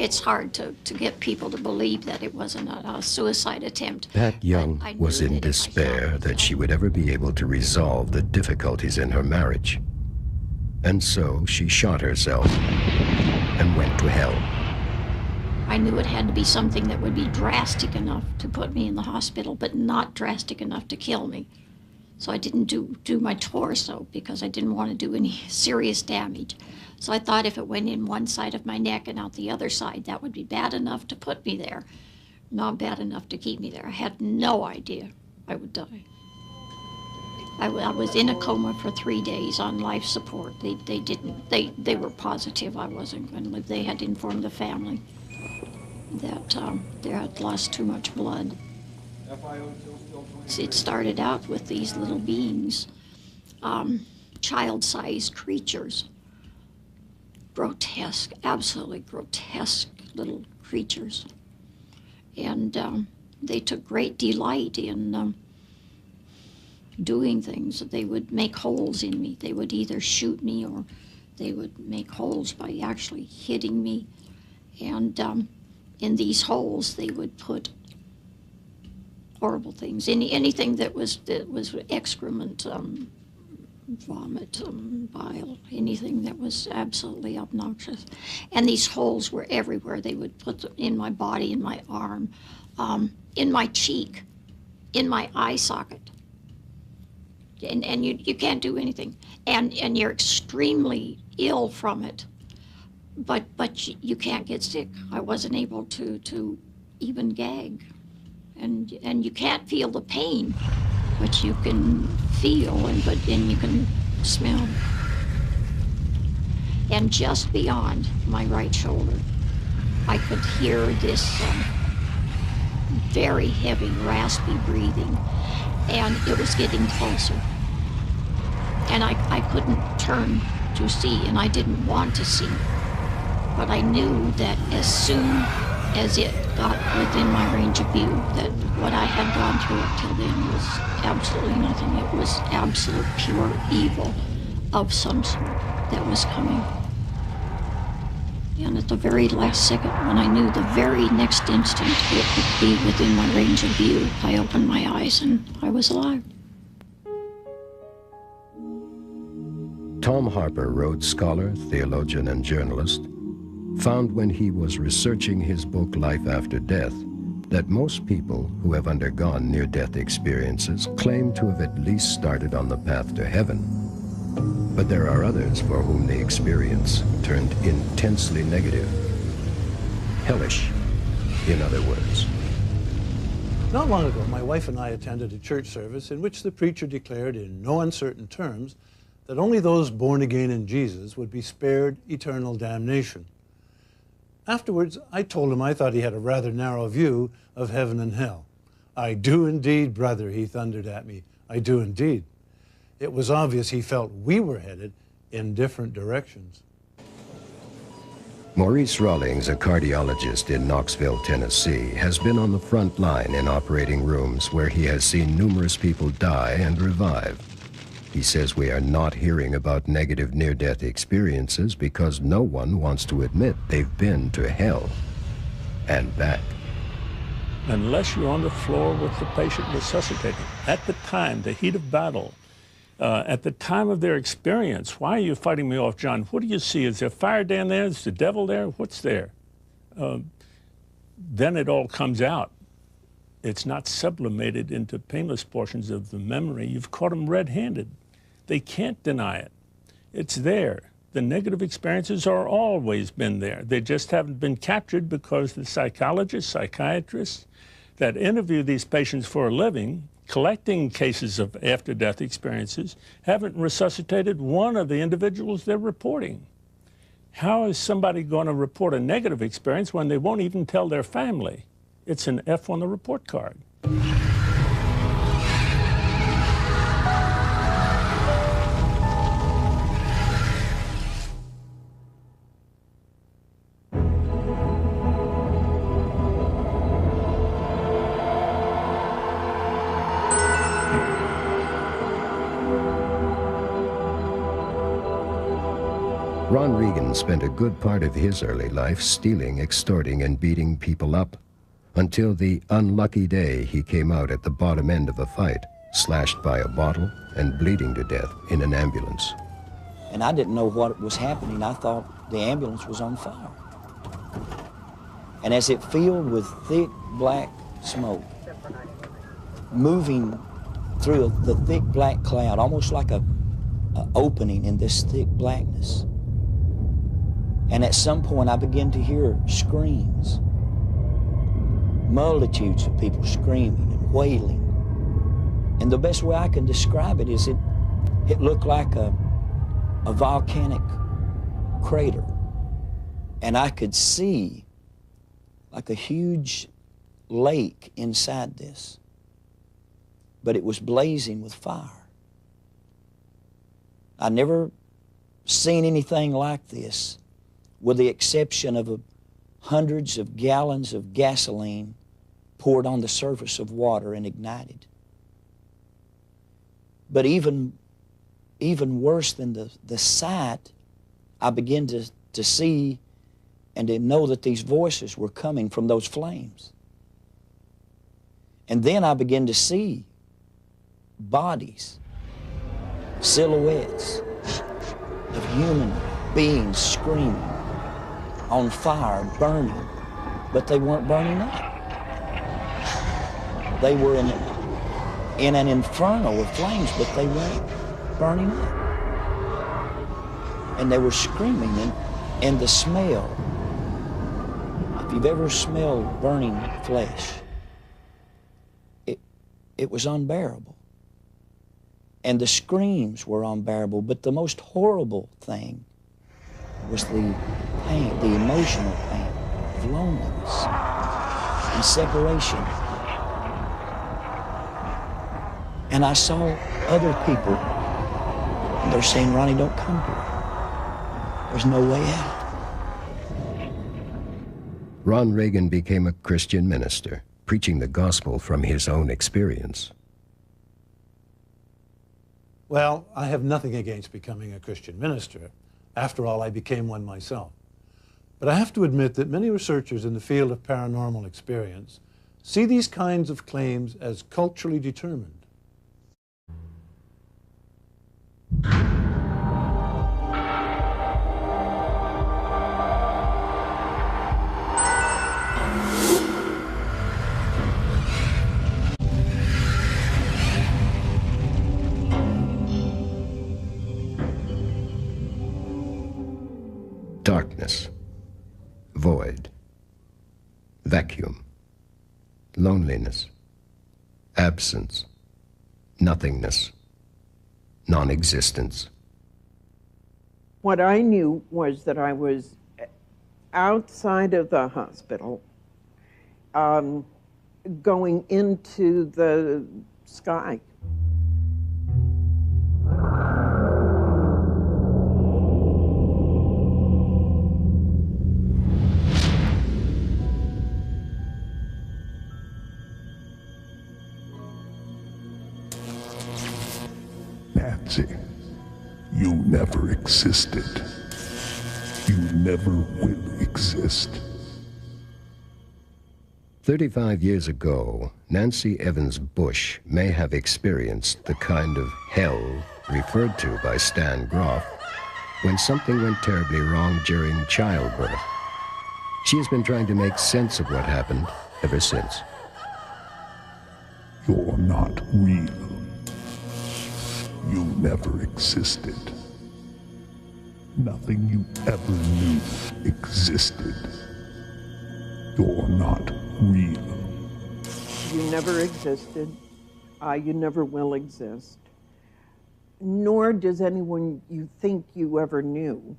it's hard to get people to believe that it wasn't a suicide attempt. Pat Young was in despair that she would ever be able to resolve the difficulties in her marriage. And so she shot herself and went to hell. I knew it had to be something that would be drastic enough to put me in the hospital, but not drastic enough to kill me. So I didn't do my torso because I didn't want to do any serious damage. So I thought if it went in one side of my neck and out the other side, that would be bad enough to put me there, not bad enough to keep me there. I had no idea I would die. I was in a coma for 3 days on life support. They were positive I wasn't going to live. They had informed the family that they had lost too much blood. It started out with these little beings, child-sized creatures, grotesque, absolutely grotesque little creatures. And they took great delight in doing things. They would make holes in me. They would either shoot me or they would make holes by actually hitting me. And in these holes, they would put horrible things. Anything that was excrement, vomit, bile, anything that was absolutely obnoxious. And these holes were everywhere. They would put them in my body, in my arm, in my cheek, in my eye socket. And you can't do anything. And you're extremely ill from it. But you can't get sick. I wasn't able to even gag. And you can't feel the pain, but you can feel and you can smell. And just beyond my right shoulder, I could hear this very heavy, raspy breathing, and it was getting closer. And I couldn't turn to see, and I didn't want to see. But I knew that as soon as it got within my range of view, that what I had gone through up till then was absolutely nothing. It was absolute pure evil of some sort that was coming. And at the very last second, when I knew the very next instant it would be within my range of view, I opened my eyes and I was alive. Tom Harper, Rhodes Scholar, theologian, and journalist, found when he was researching his book Life After Death that most people who have undergone near-death experiences claim to have at least started on the path to heaven. But there are others for whom the experience turned intensely negative. Hellish, in other words. Not long ago, my wife and I attended a church service in which the preacher declared in no uncertain terms that only those born again in Jesus would be spared eternal damnation. Afterwards, I told him I thought he had a rather narrow view of heaven and hell. "I do indeed, brother," he thundered at me. "I do indeed." It was obvious he felt we were headed in different directions. Maurice Rawlings, a cardiologist in Knoxville, Tennessee, has been on the front line in operating rooms where he has seen numerous people die and revive. He says we are not hearing about negative near-death experiences because no one wants to admit they've been to hell and back. Unless you're on the floor with the patient resuscitating, at the time, the heat of battle, at the time of their experience, why are you fighting me off, John? What do you see? Is there fire down there? Is the devil there? What's there? Then it all comes out. It's not sublimated into painless portions of the memory. You've caught them red-handed. They can't deny it. It's there. The negative experiences are always been there. They just haven't been captured because the psychologists, psychiatrists that interview these patients for a living, collecting cases of after-death experiences, haven't resuscitated one of the individuals they're reporting. How is somebody going to report a negative experience when they won't even tell their family? It's an F on the report card. Ron Regan spent a good part of his early life stealing, extorting, and beating people up, until the unlucky day he came out at the bottom end of a fight, slashed by a bottle and bleeding to death in an ambulance. And I didn't know what was happening. I thought the ambulance was on fire. And as it filled with thick black smoke, moving through the thick black cloud, almost like a opening in this thick blackness. And at some point I began to hear screams, multitudes of people screaming and wailing. And the best way I can describe it is it looked like a volcanic crater. And I could see like a huge lake inside this, but it was blazing with fire. I'd never seen anything like this, with the exception of hundreds of gallons of gasoline poured on the surface of water and ignited. But even worse than the sight, I began to see and to know that these voices were coming from those flames. And then I began to see bodies, silhouettes of human beings screaming, on fire, burning, but they weren't burning up. They were in an inferno of flames, but they weren't burning up. And they were screaming, and the smell, if you've ever smelled burning flesh, it was unbearable. And the screams were unbearable, but the most horrible thing was the pain, the emotional pain of loneliness and separation. And I saw other people, and they're saying, Ronnie, don't come here. There's no way out. Ron Regan became a Christian minister, preaching the gospel from his own experience. Well, I have nothing against becoming a Christian minister. After all, I became one myself. But I have to admit that many researchers in the field of paranormal experience see these kinds of claims as culturally determined. Darkness, void, vacuum, loneliness, absence, nothingness, non-existence. What I knew was that I was outside of the hospital, going into the sky. Nancy, you never existed. You never will exist. 35 years ago, Nancy Evans Bush may have experienced the kind of hell referred to by Stan Groff when something went terribly wrong during childbirth. She has been trying to make sense of what happened ever since. You're not real. You never existed. Nothing you ever knew existed. You're not real. You never existed. You never will exist. Nor does anyone you think you ever knew,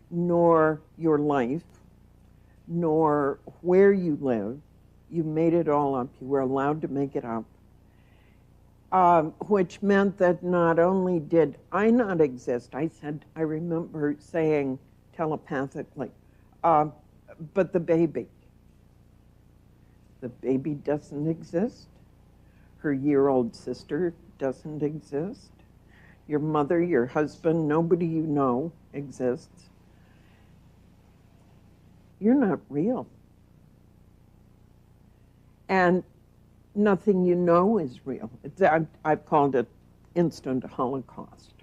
nor your life, nor where you live. You made it all up. You were allowed to make it up. Which meant that not only did I not exist, I remember saying telepathically, but the baby doesn't exist. Her year-old sister doesn't exist. your mother, your husband, nobody you know exists. You're not real. And nothing you know is real. I've called it instant Holocaust.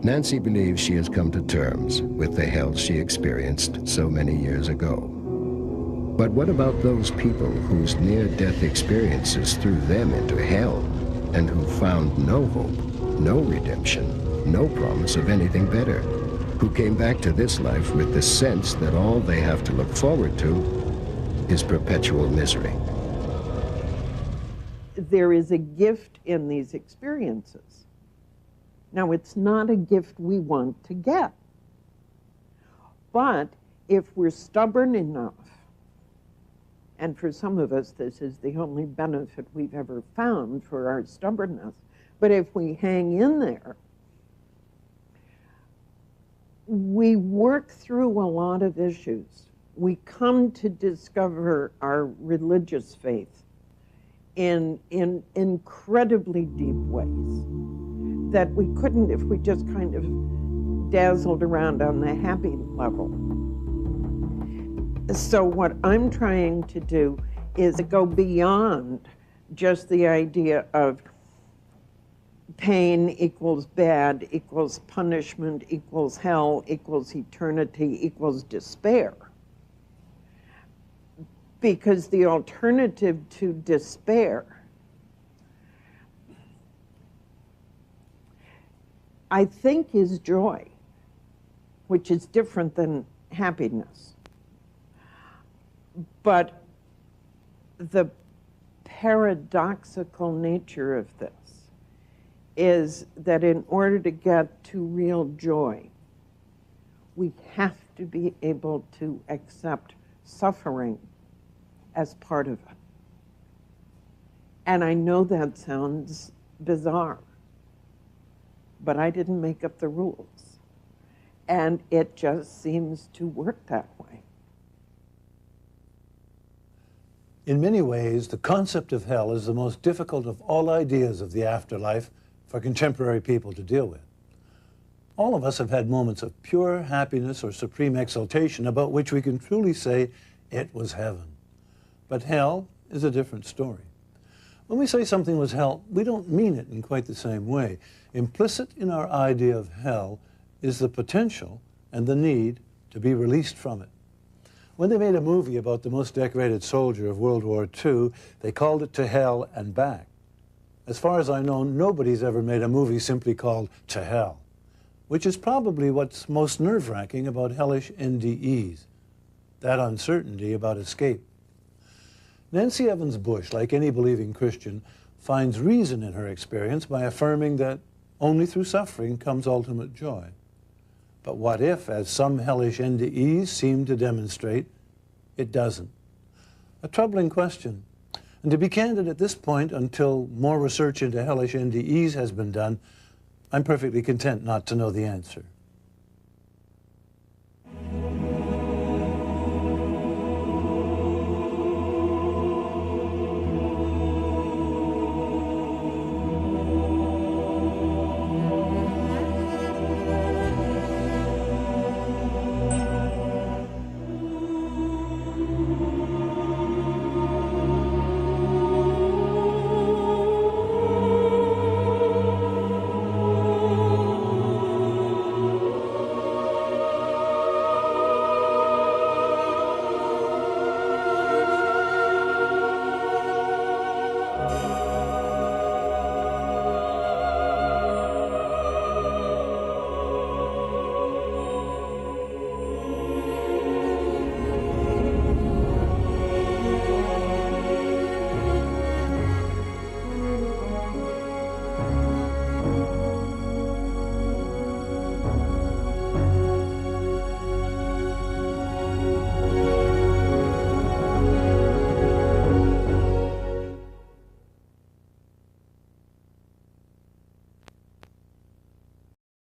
Nancy believes she has come to terms with the hell she experienced so many years ago. But what about those people whose near-death experiences threw them into hell and who found no hope, no redemption, no promise of anything better, who came back to this life with the sense that all they have to look forward to is perpetual misery? There is a gift in these experiences. Now, it's not a gift we want to get. But if we're stubborn enough, and for some of us this is the only benefit we've ever found for our stubbornness, but if we hang in there, we work through a lot of issues. We come to discover our religious faith in incredibly deep ways that we couldn't if we just kind of dazzled around on the happy level. So what I'm trying to do is go beyond just the idea of pain equals bad, equals punishment, equals hell, equals eternity, equals despair. Because the alternative to despair, I think, is joy, which is different than happiness. But the paradoxical nature of this is that in order to get to real joy, we have to be able to accept suffering as part of it. And I know that sounds bizarre, but I didn't make up the rules. And it just seems to work that way. In many ways, the concept of hell is the most difficult of all ideas of the afterlife for contemporary people to deal with. All of us have had moments of pure happiness or supreme exaltation about which we can truly say it was heaven. But hell is a different story. When we say something was hell, we don't mean it in quite the same way. Implicit in our idea of hell is the potential and the need to be released from it. When they made a movie about the most decorated soldier of World War II, they called it To Hell and Back. As far as I know, nobody's ever made a movie simply called To Hell, which is probably what's most nerve-wracking about hellish NDEs, that uncertainty about escape. Nancy Evans Bush, like any believing Christian, finds reason in her experience by affirming that only through suffering comes ultimate joy. But what if, as some hellish NDEs seem to demonstrate, it doesn't? A troubling question. And to be candid at this point, until more research into hellish NDEs has been done, I'm perfectly content not to know the answer.